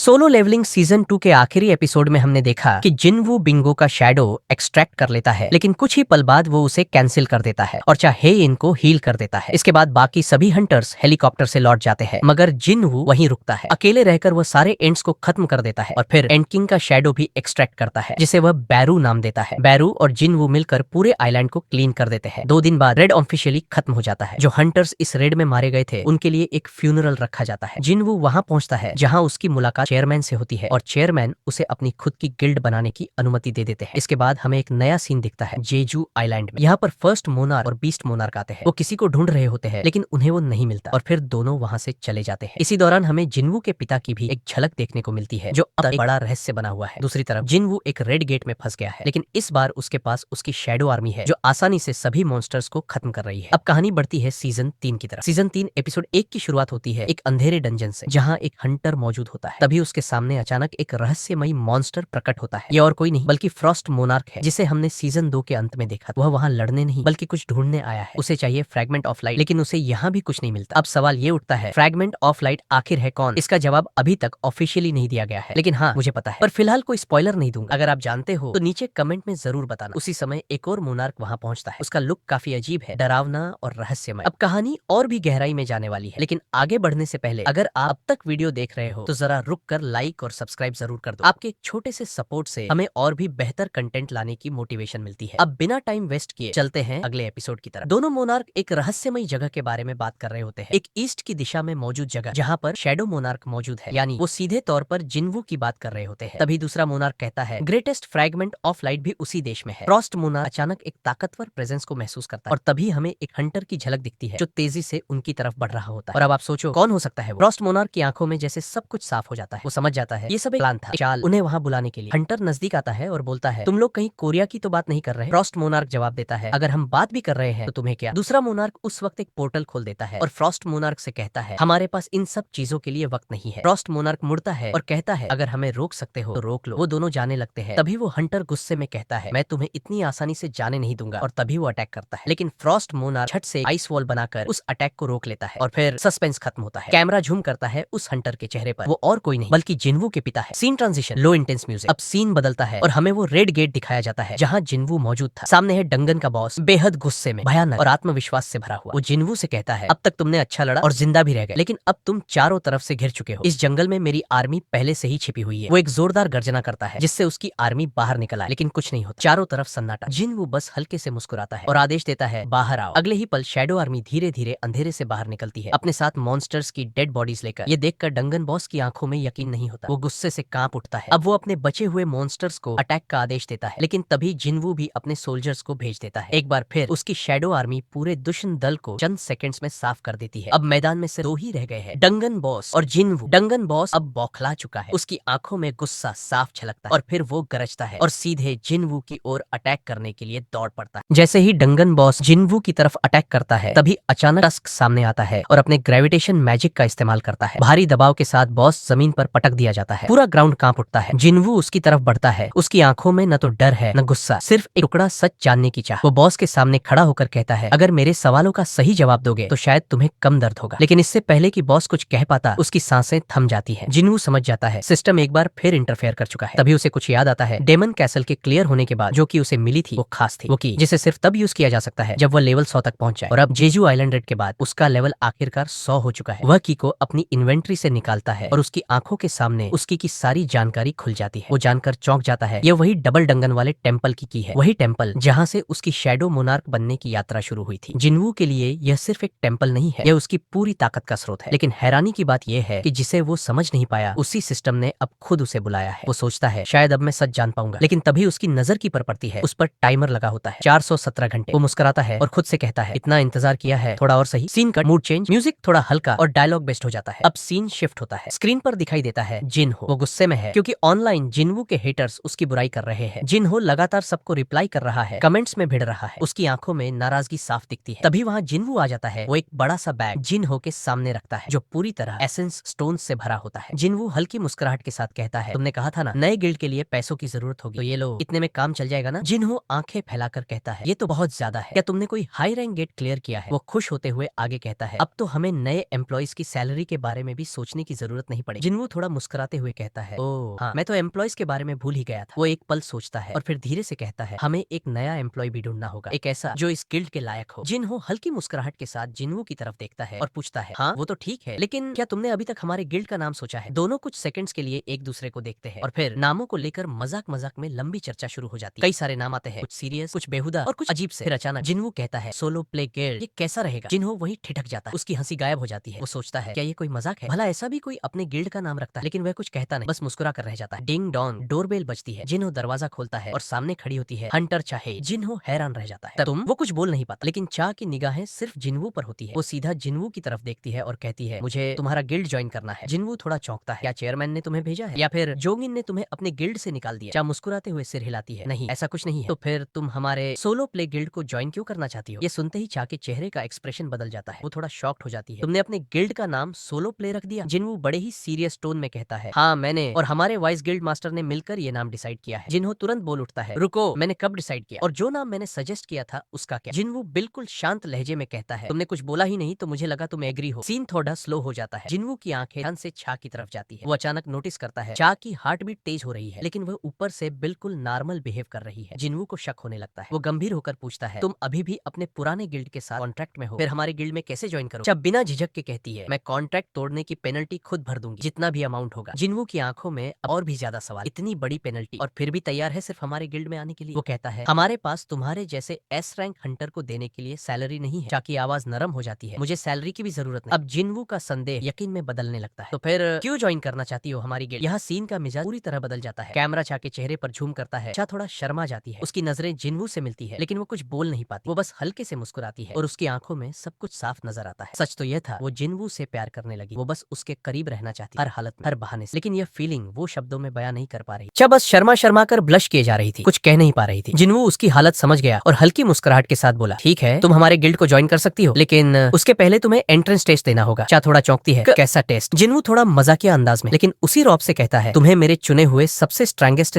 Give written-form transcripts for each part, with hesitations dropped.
Solo levelling season 2 के आखिरी episode में हमने देखा कि जिनवू बिंगो का शैडो एक्सट्रैक्ट कर लेता है, लेकिन कुछ ही पल बाद वो उसे कैंसिल कर देता है और चाहे इनको हील कर देता है। इसके बाद बाकी सभी हंटर्स हेलीकॉप्टर से लौट जाते हैं, मगर जिनवू वहीं रुकता है। अकेले रहकर वह सारे एंड्स को खत्म कर देता है और फिर एंड किंग का शैडो भी एक्सट्रैक्ट करता है, जिसे वह बैरू नाम देता है। बैरू और जिनवू मिलकर पूरे आइलैंड को क्लीन कर देते हैं। 2 दिन बाद रेड ऑफिशियली खत्म हो जाता है। जो हंटर्स इस रेड में मारे गए थे उनके लिए एक फ्यूनरल रखा जाता है। जिनवू वहां पहुंचता है जहां उसकी मुलाकात चेयरमैन से होती है और चेयरमैन उसे अपनी खुद की गिल्ड बनाने की अनुमति दे देते हैं। इसके बाद हमें एक नया सीन दिखता है जेजू आइलैंड में। यहाँ पर फर्स्ट मोनार्क और बीस्ट मोनार्क आते हैं। वो किसी को ढूंढ रहे होते हैं, लेकिन उन्हें वो नहीं मिलता और फिर दोनों वहां से चले जाते हैं। इसी दौरान हमें जिनवू के पिता की भी एक झलक देखने को मिलती है, जो अब तक बड़ा रहस्य बना हुआ है। दूसरी तरफ जिनवू एक रेड गेट में फंस गया है, लेकिन इस बार उसके पास उसकी शैडो आर्मी है जो आसानी से सभी मॉन्स्टर्स को खत्म कर रही है। अब कहानी बढ़ती है सीजन 3 की तरफ। सीजन 3 एपिसोड 1 की शुरुआत होती है एक अंधेरे डंजन से, जहाँ एक हंटर मौजूद होता है। तभी उसके सामने अचानक एक रहस्यमयी मॉन्स्टर प्रकट होता है। ये और कोई नहीं बल्कि फ्रॉस्ट मोनार्क है, जिसे हमने सीजन 2 के अंत में देखा। वह वहां लड़ने नहीं बल्कि कुछ ढूंढने आया है। उसे चाहिए फ्रैगमेंट ऑफ लाइट, लेकिन उसे यहाँ भी कुछ नहीं मिलता। अब सवाल ये उठता है, फ्रैगमेंट ऑफ लाइट आखिर है कौन? इसका जवाब अभी तक ऑफिशियली नहीं दिया गया है, लेकिन हाँ मुझे पता है। पर फिलहाल कोई स्पॉइलर नहीं दूंगा। अगर आप जानते हो तो नीचे कमेंट में जरूर बताना। उसी समय एक और मोनार्क वहां पहुंचता है। उसका लुक काफी अजीब है, डरावना और रहस्यमय। अब कहानी और भी गहराई में जाने वाली है, लेकिन आगे बढ़ने से पहले अगर आप अब तक वीडियो देख रहे हो तो जरा रुक कर लाइक और सब्सक्राइब जरूर कर दो। आपके एक छोटे से सपोर्ट से हमें और भी बेहतर कंटेंट लाने की मोटिवेशन मिलती है। अब बिना टाइम वेस्ट किए चलते हैं अगले एपिसोड की तरफ। दोनों मोनार्क एक रहस्यमयी जगह के बारे में बात कर रहे होते हैं, एक ईस्ट की दिशा में मौजूद जगह जहाँ पर शैडो मोनार्क मौजूद है, यानी वो सीधे तौर पर जिनवू की बात कर रहे होते हैं। तभी दूसरा मोनार्क कहता है ग्रेटेस्ट फ्रैगमेंट ऑफ लाइट भी उसी देश में है। फ्रॉस्ट मोनार्क अचानक एक ताकतवर प्रेजेंस को महसूस करता है और तभी हमें एक हंटर की झलक दिखती है जो तेजी से उनकी तरफ बढ़ रहा होता है। और अब आप सोचो कौन हो सकता है वो? फ्रॉस्ट मोनार्क की आंखों में जैसे सब कुछ साफ हो जाता है। वो समझ जाता है ये सब एक प्लान था, चाल, उन्हें वहां बुलाने के लिए। हंटर नजदीक आता है और बोलता है तुम लोग कहीं कोरिया की तो बात नहीं कर रहे? फ्रॉस्ट मोनार्क जवाब देता है अगर हम बात भी कर रहे हैं तो तुम्हें क्या? दूसरा मोनार्क उस वक्त एक पोर्टल खोल देता है और फ्रॉस्ट मोनार्क से कहता है हमारे पास इन सब चीजों के लिए वक्त नहीं है। फ्रॉस्ट मोनार्क मुड़ता है और कहता है अगर हमें रोक सकते हो तो रोक लो। वो दोनों जाने लगते हैं। तभी वो हंटर गुस्से में कहता है मैं तुम्हें इतनी आसानी से जाने नहीं दूंगा, और तभी वो अटैक करता है। लेकिन फ्रॉस्ट मोनार्क झट से आइस वॉल बनाकर उस अटैक को रोक लेता है और फिर सस्पेंस खत्म होता है। कैमरा झूम करता है उस हंटर के चेहरे पर। वो और कोई नहीं बल्कि जिनवू के पिता है। सीन ट्रांजिशन, लो इंटेंस म्यूजिक। अब सीन बदलता है और हमें वो रेड गेट दिखाया जाता है जहाँ जिनवू मौजूद था। सामने है डंगन का बॉस, बेहद गुस्से में, भयानक और आत्मविश्वास से भरा हुआ। वो जिनवू से कहता है अब तक तुमने अच्छा लड़ा और जिंदा भी रह गए, लेकिन अब तुम चारों तरफ से घिर चुके हो। इस जंगल में मेरी आर्मी पहले से ही छिपी हुई है। वो एक जोरदार गर्जना करता है जिससे उसकी आर्मी बाहर निकल आए, लेकिन कुछ नहीं होता। चारों तरफ सन्नाटा। जिनवू बस हल्के से मुस्कुराता है और आदेश देता है बाहर आओ। अगले ही पल शैडो आर्मी धीरे धीरे अंधेरे से बाहर निकलती है, अपने साथ मॉन्स्टर्स की डेड बॉडीज लेकर। ये देखकर डंगन बॉस की आंखों में यकीन नहीं होता। वो गुस्से से कांप उठता है। अब वो अपने बचे हुए मॉन्स्टर्स को अटैक का आदेश देता है, लेकिन तभी जिनवू भी अपने सोल्जर्स को भेज देता है। एक बार फिर उसकी शैडो आर्मी पूरे दुश्मन दल को चंद सेकंड्स में साफ कर देती है। अब मैदान में से 2 ही रह गए हैं, डंगन बॉस और जिनवू। डंगन बॉस अब बौखला चुका है, उसकी आंखों में गुस्सा साफ झलकता है और फिर वो गरजता है और सीधे जिनवू की ओर अटैक करने के लिए दौड़ पड़ता है। जैसे ही डंगन बॉस जिनवू की तरफ अटैक करता है, तभी अचानक टस्क सामने आता है और अपने ग्रेविटेशन मैजिक का इस्तेमाल करता है। भारी दबाव के साथ बॉस जमीन पर पटक दिया जाता है। पूरा ग्राउंड कांप उठता है। जिनवू उसकी तरफ बढ़ता है। उसकी आंखों में न तो डर है न गुस्सा, सिर्फ एक टुकड़ा सच जानने की चाह। वो बॉस के सामने खड़ा होकर कहता है अगर मेरे सवालों का सही जवाब दोगे तो शायद तुम्हें कम दर्द होगा। लेकिन इससे पहले कि बॉस कुछ कह पाता, उसकी सांसें थम जाती है। जिनवू समझ जाता है सिस्टम एक बार फिर इंटरफेयर कर चुका है। तभी उसे कुछ याद आता है डेमन कैसल के क्लियर होने के बाद जो की उसे मिली थी वो खास थी। वो की जिसे सिर्फ तब यूज किया जा सकता है जब वह लेवल 100 तक पहुंच जाए, और अब जेजू आइलैंड रेड के बाद उसका लेवल आखिरकार 100 हो चुका है। वह की को अपनी इन्वेंट्री से निकालता है और उसकी आंखों के सामने उसकी की सारी जानकारी खुल जाती है। वो जानकर चौंक जाता है ये वही डबल डंगन वाले टेम्पल की है, वही टेम्पल जहाँ से उसकी शैडो मोनार्क बनने की यात्रा शुरू हुई थी। जिनवू के लिए यह सिर्फ एक टेम्पल नहीं है, यह उसकी पूरी ताकत का स्रोत है। लेकिन हैरानी की बात यह है कि जिसे वो समझ नहीं पाया, उसी सिस्टम ने अब खुद उसे बुलाया है। वो सोचता है शायद अब मैं सच जान पाऊंगा, लेकिन तभी उसकी नजर की पर पड़ती है। उस पर टाइमर लगा होता है 417 घंटे। वो मुस्कुराता है और खुद से कहता है इतना इंतजार किया है, थोड़ा और सही। Scene cut, mood change, music थोड़ा हल्का और डायलॉग बेस्ड हो जाता है। अब सीन शिफ्ट होता है। स्क्रीन पर दिखाई देता है जिनहो। वो गुस्से में है क्योंकि ऑनलाइन जिनवू के हेटर्स उसकी बुराई कर रहे हैं। जिनहो लगातार सबको रिप्लाई कर रहा है, कमेंट्स में भिड़ रहा है। उसकी आंखों में नाराजगी साफ दिखती है। तभी वहाँ जिनवू आ जाता है। वो एक बड़ा सा बैग जिनहो के सामने रखता है जो पूरी तरह एसेंस स्टोन से भरा होता है। जिनवू हल्की मुस्कुराहट के साथ कहता है तुमने कहा था ना नए गिल्ड के लिए पैसों की जरूरत होगी, तो ये लो, इतने में काम चल जाएगा ना? जिनहो आंखें फैलाकर कहता है ये तो बहुत ज्यादा है, क्या तुमने कोई हाई रैंक गेट क्लियर किया है? वो खुश होते हुए आगे कहता है अब तो हमें नए एम्प्लॉइज की सैलरी के बारे में भी सोचने की जरूरत नहीं पड़ेगी। जिनवू थोड़ा मुस्कुराते हुए कहता है, ओ हाँ, मैं तो एम्प्लॉयज के बारे में भूल ही गया था। वो एक पल सोचता है और फिर धीरे से कहता है, हमें एक नया एम्प्लॉय भी ढूंढना होगा, एक ऐसा जो इस गिल्ड के लायक हो। जिनहो हल्की मुस्कुराहट के साथ जिनवू की तरफ देखता है और पूछता है, हाँ वो तो ठीक है, लेकिन क्या तुमने अभी तक हमारे गिल्ड का नाम सोचा है? दोनों कुछ सेकंड्स के लिए एक दूसरे को देखते हैं और फिर नामों को लेकर मजाक मजाक में लंबी चर्चा शुरू हो जाती है। कई सारे नाम आते हैं, कुछ सीरियस, कुछ बेहुदा और कुछ अजीब से। फिर अचानक जिनवू कहता है, सोलो प्ले गिल्ड, ये कैसा रहेगा? जिनहो वही ठिठक जाता है, उसकी हंसी गायब हो जाती है। वो सोचता है, क्या ये कोई मजाक है? भला ऐसा भी कोई अपने गिल्ड का नाम रखता है? लेकिन वह कुछ कहता नहीं, बस मुस्कुरा कर रह जाता है। डिंग डोंग, डोरबेल बजती है। जिनहो दरवाजा खोलता है और सामने खड़ी होती है हंटर चाहे। जिनहो हैरान रह जाता है। तुम? वो कुछ बोल नहीं पाता, लेकिन चा की निगाहें सिर्फ जिनवू पर होती है। वो सीधा जिनवू की तरफ देखती है और कहती है, मुझे तुम्हारा गिल्ड ज्वाइन करना है। जिनवू थोड़ा चौंकता है, क्या चेयरमैन ने तुम्हें भेजा है या फिर जोंगिन ने तुम्हें अपने गिल्ड से निकाल दिया? चा मुस्कुराते हुए सिर हिलाती है, नहीं ऐसा कुछ नहीं है। तो फिर तुम हमारे सोलो प्ले गिल्ड को ज्वाइन क्यों करना चाहती हो? ये सुनते ही चा के चेहरे का एक्सप्रेशन बदल जाता है। वो थोड़ा शॉक्ड हो जाती है। तुमने अपने गिल्ड का नाम सोलो प्ले रख दिया? जिनवू बड़े ही सीरियस टोन में कहता है, हाँ मैंने और हमारे वाइस गिल्ड मास्टर ने मिलकर ये नाम डिसाइड किया है। जिन्हो तुरंत बोल उठता है, रुको, मैंने कब डिसाइड किया? और जो नाम मैंने सजेस्ट किया था उसका क्या? जिनवू बिल्कुल शांत लहजे में कहता है, तुमने कुछ बोला ही नहीं तो मुझे लगा तुम एग्री हो। सीन थोड़ा स्लो हो जाता है। जिनवू की आंखें ध्यान से चा की तरफ जाती है। वो अचानक नोटिस करता है चा की हार्ट बीट तेज हो रही है, लेकिन वह ऊपर से बिल्कुल नॉर्मल बिहेव कर रही है। जिनवू को शक होने लगता है। वो गंभीर होकर पूछता है, तुम अभी भी अपने पुराने गिल्ड के साथ कॉन्ट्रैक्ट में हो? फिर हमारे गिल्ड में कैसे ज्वाइन करो? चा बिना झिझक के कहती है, मैं कॉन्ट्रैक्ट तोड़ने की पेनल्टी खुद भर दूंगी, जितना भी अमाउंट होगा। जिनवू की आंखों में और भी ज्यादा सवाल, इतनी बड़ी पेनल्टी और फिर भी तैयार है सिर्फ हमारे गिल्ड में आने के लिए? वो कहता है, हमारे पास तुम्हारे जैसे एस रैंक हंटर को देने के लिए सैलरी नहीं है। चा की आवाज नरम हो जाती है, मुझे सैलरी की भी जरूरत नहीं। अब जिनवू का संदेह यकीन में बदलने लगता है, तो फिर क्यों ज्वाइन करना चाहती हो हमारी गिल्ड? यहाँ सीन का मिजाज पूरी तरह बदल जाता है। कैमरा चा के चेहरे पर झूम करता है। चा थोड़ा शर्मा जाती है, उसकी नजरें जिनवू से मिलती है, लेकिन वो कुछ बोल नहीं पाती। वो बस हल्के से मुस्कुराती है और उसकी आंखों में सब कुछ साफ नजर आता है। सच तो यह था, वो जिनवू से प्यार करने लगी। वो बस उसके करीब रहना चाहती, हर हालत में, हर बहाने से। लेकिन यह फीलिंग वो शब्दों में बयां नहीं कर पा रही। चा बस शर्मा शर्मा कर ब्लश किए जा रही थी, कुछ कह नहीं पा रही थी। जिनवू उसकी हालत समझ गया और हल्की मुस्कुराहट के साथ बोला, ठीक है, तुम हमारे गिल्ड को ज्वाइन कर सकती हो, लेकिन उसके पहले तुम्हें एंट्रेंस टेस्ट देना होगा। चा थोड़ा चौंकती है, कैसा टेस्ट? जिनवू थोड़ा मजाकिया अंदाज में लेकिन उसी रौब से कहता है, तुम्हें मेरे चुने हुए सबसे स्ट्रांगेस्ट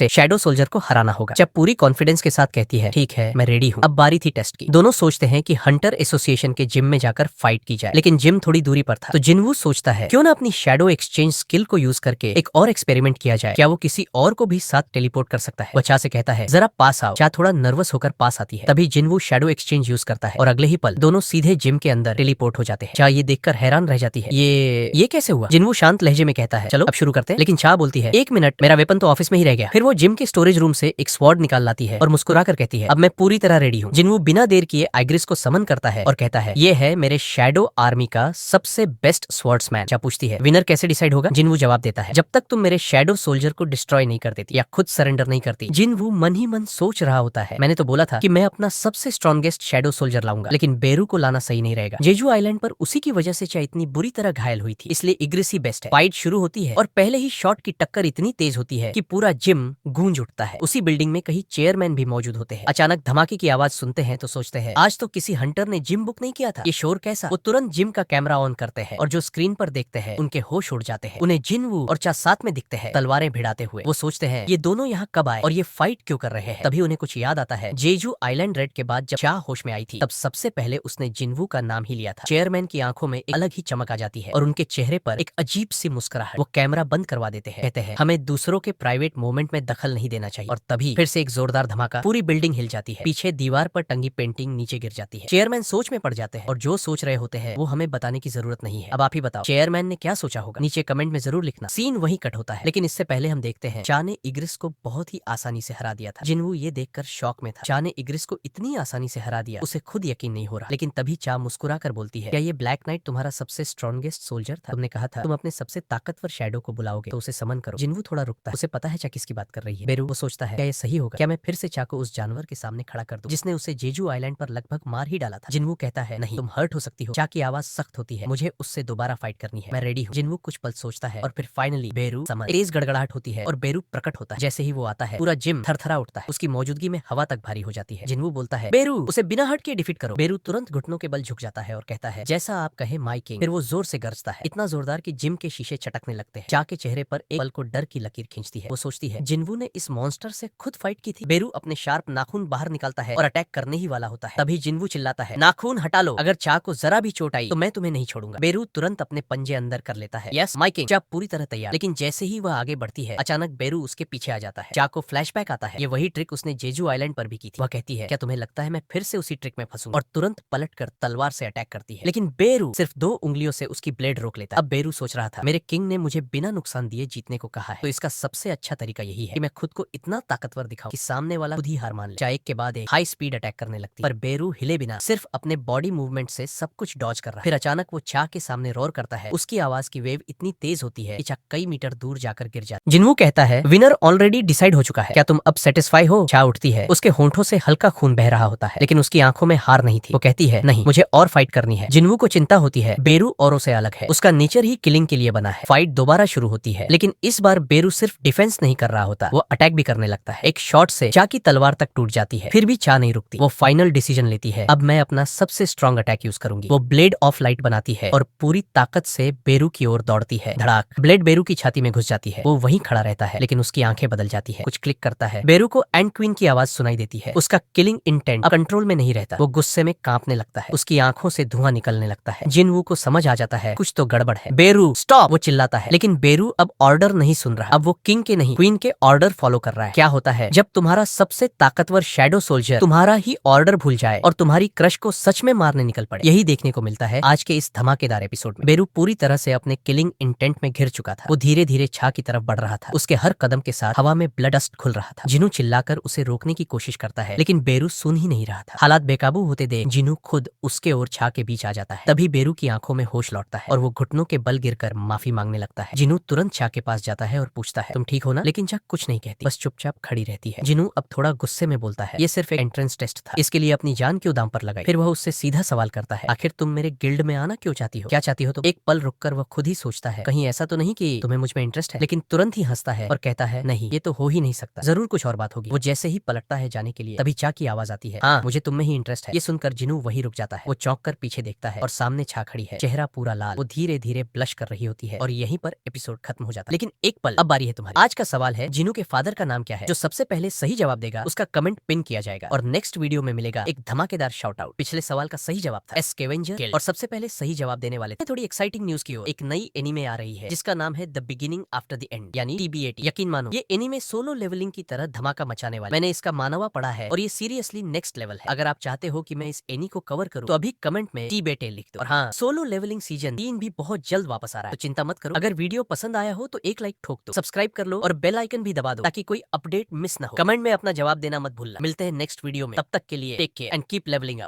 शैडो सोल्जर को हराना होगा। चा पूरी कॉन्फिडेंस के साथ कहती है, ठीक है, मैं रेडी हूँ। अब बारी थी टेस्ट की। दोनों सोचते हैं कि हंटर एसोसिएशन के जिम में जाकर फाइट की जाए, लेकिन जिम थोड़ी दूरी पर था। तो जिनवू सोचता है, क्यों ना अपनी शैडो एक्सचेंज स्किल को यूज करके एक और एक्सपेरिमेंट किया जाए। क्या वो किसी और को भी साथ टेलीपोर्ट कर सकता है? वो चा से कहता है, जरा पास आओ। चा थोड़ा नर्वस होकर पास आती है। तभी जिनवू शैडो एक्सचेंज यूज करता है और अगले ही पल दोनों सीधे जिम के अंदर टेलीपोर्ट हो जाते हैं। चा ये देखकर हैरान रह जाती है, ये कैसे हुआ? जिनवू शांत लहजे में कहता है, चलो अब शुरू करते हैं। लेकिन चा बोलती है, एक मिनट, मेरा वेपन तो ऑफिस में ही रह गया। फिर वो जिम के स्टोरेज रूम से एक स्वॉर्ड निकाल लाती है और मुस्कुराकर कहती है, अब मैं पूरी तरह रेडी हूँ। जिनवू बिना देर किए आइग्रिस को समन करता है और कहता है, ये है मेरे शैडो आर्मी का सबसे बेस्ट स्वॉर्ड्समैन। चा पूछती है, विनर कैसे डिसाइड होगा? जिनवू जवाब देता है, जब तक तुम मेरे शैडो सोल्जर को डिस्ट्रॉय नहीं कर देती या खुद सरेंडर नहीं करती। जिनवू मन ही मन सोच रहा होता है, मैंने तो बोला था कि मैं अपना सबसे स्ट्रॉन्गेस्ट शैडो सोल्जर लाऊंगा, लेकिन बेरू को लाना सही नहीं रहेगा। जेजू आइलैंड पर उसी की वजह से चा इतनी बुरी तरह घायल हुई थी, इसलिए इग्रिस ही बेस्ट है। फाइट शुरू होती है और पहले ही शॉट की टक्कर इतनी तेज होती है कि पूरा जिम गूंज उठता है। उसी बिल्डिंग में कहीं चेयरमैन भी मौजूद होते हैं। अचानक धमाके की आवाज सुनते हैं तो सोचते हैं, आज तो किसी हंटर ने जिम बुक नहीं किया था, ये शोर कैसा? वो तुरंत जिम का कैमरा ऑन करते हैं और जो स्क्रीन पर देखते हैं उनके होश उड़ जाते हैं। उन्हें जिनवू और चा साथ में दिखते हैं, तलवारें भिड़ाते हुए। वो सोचते हैं, ये दोनों यहाँ कब आए और ये फाइट क्यों कर रहे हैं? तभी उन्हें कुछ याद आता है, जेजू आइलैंड रेड के बाद जब चा होश में आई थी, तब सबसे पहले उसने जिनवू का नाम ही लिया था। चेयरमैन की आंखों में एक अलग ही चमक आ जाती है और उनके चेहरे पर एक अजीब सी मुस्कुराहट। वो कैमरा बंद करवा देते हैं, कहते हैं, हमें दूसरों के प्राइवेट मोमेंट में दखल नहीं देना चाहिए। और तभी फिर से एक जोरदार धमाका, पूरी बिल्डिंग हिल जाती है। पीछे दीवार पर टंगी पेंटिंग नीचे गिर जाती है। चेयरमैन सोच में पड़ जाते हैं और जो सोच रहे होते हैं वो हमें बताने की जरूरत नहीं है। अब आप ही बताओ, चेयरमैन ने क्या सोचा होगा? नीचे कमेंट में जरूर लिखना। सीन वहीं कट होता है, लेकिन इससे पहले हम देखते हैं, चा ने इग्रिस को बहुत ही आसानी से हरा दिया था। जिनवू ये देखकर शॉक में था। चा ने इग्रिस को इतनी आसानी से हरा दिया, उसे खुद यकीन नहीं हो रहा। लेकिन तभी चा मुस्कुरा कर बोलती है, क्या ये ब्लैक नाइट तुम्हारा सबसे स्ट्रॉन्गेस्ट सोल्जर था? तुमने कहा था तुम अपने सबसे ताकतवर शैडो को बुलाओगे तो उसे समन करो। जिनवू थोड़ा रुकता है, उसे पता है चा किसकी बात कर रही है। बेरू वो सोचता है, क्या ये सही होगा? क्या मैं फिर से चा को उस जानवर के सामने खड़ा कर दूं जिसने उसे जेजू आइलैंड पर लगभग मार ही डाला था? जिनवू कहता है, नहीं, तुम हर्ट हो सकती हो। चा की आवाज सख्त होती है, मुझे उससे दोबारा फाइट करनी है, मैं रेडी हूँ। जिनवू कुछ पल सोचता है और फिर फाइनली बेरू समन। तेज गड़गड़ाहट होती है और बेरू प्रकट होता है। जैसे ही वो आता है पूरा जिम थरथरा उठता है। उसकी मौजूदगी में हवा तक भारी हो जाती है। जिनवू बोलता है, बेरू, उसे बिना हट के डिफीट करो। बेरू तुरंत घुटनों के बल झुक जाता है और कहता है, जैसा आप कहे माई किंग। फिर वो जोर से गरजता है, इतना जोरदार कि जिम के शीशे चटकने लगते हैं। चा के चेहरे पर एक पल को डर की लकीर खींचती है। वो सोचती है, जिनवू ने इस मॉन्स्टर से खुद फाइट की थी। बेरू अपने शार्प नाखून बाहर निकालता है और अटैक करने ही वाला होता है। तभी जिनवू चिल्लाता है, नाखून हटा लो, अगर चा को जरा भी चोट आई तो मैं तुम्हें नहीं छोड़ूंगा। बेरू तुरंत अपने पंजे अंदर कर लेता है। यस माइकिंग, चा पूरी तरह तैयार। लेकिन जैसे ही वह आगे बढ़ती है अचानक बेरू उसके पीछे आ जाता है। चा को फ्लैशबैक आता है। ये वही ट्रिक उसने जेजू आइलैंड पर भी की थी। वह कहती है क्या तुम्हें लगता है मैं फिर से उसी ट्रिक में फंसूंगा, और तुरंत पलटकर तलवार से अटैक करती है। लेकिन बेरू सिर्फ 2 उंगलियों से उसकी ब्लेड रोक लेता है। अब बेरू सोच रहा था मेरे किंग ने मुझे बिना नुकसान दिए जीतने को कहा है, तो इसका सबसे अच्छा तरीका यही है कि मैं खुद को इतना ताकतवर दिखाऊं कि सामने वाला खुद ही हार मान ले। चा एक के बाद एक हाई स्पीड अटैक करने लगती है, पर बेरू हिले बिना सिर्फ अपने बॉडी मूवमेंट से सब कुछ डॉज कर रहा है। फिर अचानक वो चा के सामने रोर करता है। उसकी आवाज की वेव इतनी तेज होती है कि चा कई मीटर दूर जाकर गिर जाता है। जिनवू कहता है विनर ऑलरेडी डिसाइड हो चुका है, क्या तुम अब सेटिस्फाई हो? चा उठती है, उसके होंठों से हल्का खून बह रहा होता है, लेकिन उसकी आंखों में हार नहीं थी। वो कहती है नहीं, मुझे और फाइट करनी है। जिनवू को चिंता होती है बेरू औरों से अलग है, उसका नेचर ही किलिंग के लिए बना है। फाइट दोबारा शुरू होती है, लेकिन इस बार बेरू सिर्फ डिफेंस नहीं कर रहा होता, वो अटैक भी करने लगता है। एक शॉट से चा की तलवार तक टूट जाती है, फिर भी चा नहीं रुकती। वो फाइनल डिसीजन लेती है अब मैं अपना सबसे स्ट्रॉन्ग अटैक यूज करूंगी। वो ब्लेड ऑफ लाइट बनाती है और पूरी ताकत से बेरू की ओर दौड़ती है। धड़ाक, ब्लेड बेरू की छाती में घुस जाती है। वो वहीं खड़ा रहता है, लेकिन उसकी आंखें बदल जाती है। कुछ क्लिक करता है। बेरू को एंड क्वीन की आवाज सुनाई देती है। उसका किलिंग इंटेंट अब कंट्रोल में नहीं रहता। वो गुस्से में कांपने लगता है, उसकी आंखों से धुआं निकलने लगता है। जिनवू को समझ आ जाता है कुछ तो गड़बड़ है। बेरू स्टॉप, वो चिल्लाता है, लेकिन बेरू अब ऑर्डर नहीं सुन रहा। अब वो किंग के नहीं क्वीन के ऑर्डर फॉलो कर रहा है। क्या होता है जब तुम्हारा सबसे ताकतवर शैडो सोल्जर तुम्हारा ही ऑर्डर भूल जाए और तुम्हारी क्रश को सच में मारने निकल पड़े। यही देखने को मिलता है आज के इस धमाकेदार एपिसोड में। बेरू पूरी तरह से अपने किलिंग इंटेंट में घिर चुका था। वो धीरे धीरे छा की तरफ बढ़ रहा था। उसके हर कदम के साथ हवा में ब्लड डस्ट खुल रहा था। जिनू चिल्लाकर उसे रोकने की कोशिश करता है, लेकिन बेरू सुन ही नहीं रहा था। हालात बेकाबू होते देख जिनू खुद उसके और छा के बीच आ जाता है। तभी बेरू की आंखों में होश लौटता है और वो घुटनों के बल गिरकर माफी मांगने लगता है। जिनू तुरंत छा के पास जाता है और पूछता है तुम ठीक हो ना? लेकिन छा कुछ नहीं कहती, बस चुपचाप खड़ी रहती है। जिनू अब थोड़ा गुस्से में बोलता है ये सिर्फ एक एंट्रेंस टेस्ट था, इसके लिए अपनी जान क्यों दांव पर लगाई? फिर वह उससे सीधा सवाल करता है आखिर तुम मेरे गिल्ड में आना क्यों चाहती हो? क्या चाहती हो तुम? एक पल रुककर वह खुद ही सोचता है कहीं ऐसा तो नहीं कि तुम्हें मुझ में इंटरेस्ट है, लेकिन तुरंत ही हंसता है और कहता है नहीं, ये तो हो ही नहीं सकता, जरूर कुछ और बात होगी। वो जैसे ही पलटता है जाने के लिए तभी चा की आवाज आती है हाँ मुझे तुम में ही इंटरेस्ट है। ये सुनकर जिनू वही रुक जाता है। वो चौंक कर पीछे देखता है और सामने छा खड़ी है, चेहरा पूरा लाल। वो धीरे धीरे ब्लश कर रही होती है और यहीं पर एपिसोड खत्म हो जाता है। लेकिन एक पल, अब बारी है तुम्हारी। आज का सवाल है जिनू के फादर का नाम क्या है? जो सबसे पहले सही जवाब देगा उसका कमेंट पिन किया जाएगा और नेक्स्ट वीडियो में मिलेगा एक धमाकेदार शाउट आउट। पिछले सवाल का सही जवाब था स्कैवेंजर और सबसे पहले सही जवाब देने वाले थे। थोड़ी एक्साइटिंग न्यूज की ओर, एक नई एनीमे आ रही है जिसका नाम है the beginning after the end यानी TBAT। यकीन मानो ये एनीमे सोलो लेवलिंग की तरह धमाका मचाने वाला। मैंने इसका मानवा पढ़ा है और ये सीरियसली नेक्स्ट लेवल है। अगर आप चाहते हो कि मैं इस एनी को कवर करूं तो अभी कमेंट में TBAT लिख दो। और हाँ, सोलो लेवलिंग सीजन 3 भी बहुत जल्द वापस आ रहा है, तो चिंता मत करो। अगर वीडियो पसंद आया हो तो एक लाइक ठोक दो, सब्सक्राइब कर लो और बेल आइकन भी दबा दो ताकि कोई अपडेट मिस ना हो। कमेंट में अपना जवाब देना मत भूलना। मिलते हैं नेक्स्ट वीडियो में, तब तक के लिए take care and keep levelling up.